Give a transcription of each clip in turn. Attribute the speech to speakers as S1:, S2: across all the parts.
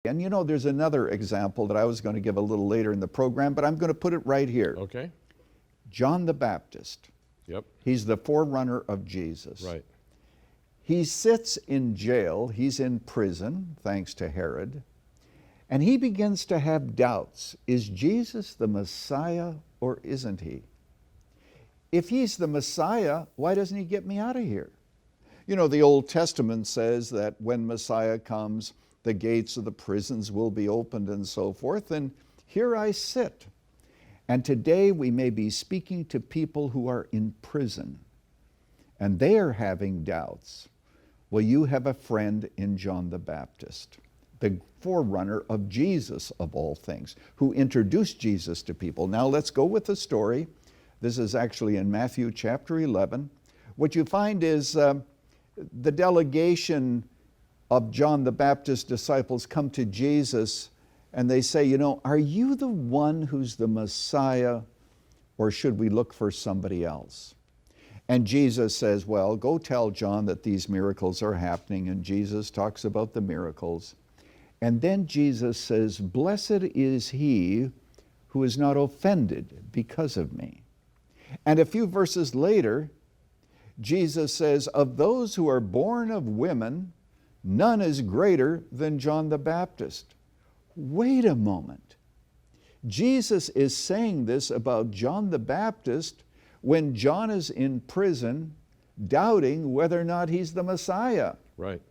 S1: And you know, there's another example that I was going to give a little later in the program, but I'm going to put it right here.
S2: Okay.
S1: John the Baptist.
S2: Yep.
S1: He's the forerunner of Jesus.
S2: Right.
S1: He sits in jail. He's in prison, thanks to Herod. And he begins to have doubts. Is Jesus the Messiah or isn't he? If he's the Messiah, why doesn't he get me out of here? You know, the Old Testament says that when Messiah comes, the gates of the prisons will be opened and so forth. And here I sit. And today we may be speaking to people who are in prison and they are having doubts. Well, you have a friend in John the Baptist, the forerunner of Jesus of all things, who introduced Jesus to people. Now let's go with the story. This is actually in Matthew chapter 11. What you find is the delegation of John the Baptist's disciples come to Jesus and they say, you know, are you the one who's the Messiah, or should we look for somebody else? And Jesus says, well, go tell John that these miracles are happening. And Jesus talks about the miracles. And then Jesus says, blessed is he who is not offended because of me. And a few verses later, Jesus says, of those who are born of women, none is greater than John the Baptist. Wait a moment. Jesus is saying this about John the Baptist when John is in prison, doubting whether or not he's the Messiah.
S2: Right.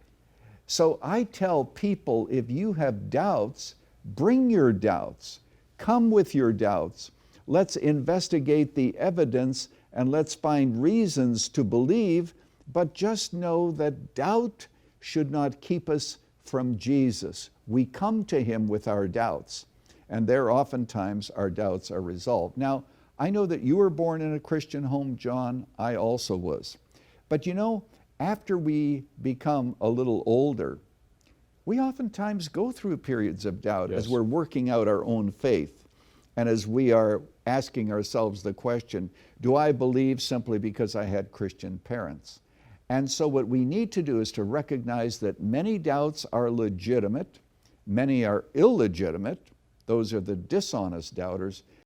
S1: So I tell people, if you have doubts, bring your doubts. Come with your doubts. Let's investigate the evidence and let's find reasons to believe, but just know that doubt should not keep us from Jesus. We come to him with our doubts, and there oftentimes our doubts are resolved. Now, I know that you were born in a Christian home, John. I also was. But you know, after we become a little older, we oftentimes go through periods of doubt as we're working out our own faith and as we are asking ourselves the question, do I believe simply because I had Christian parents? And so what we need to do is to recognize that many doubts are legitimate, many are illegitimate. Those are the dishonest doubters.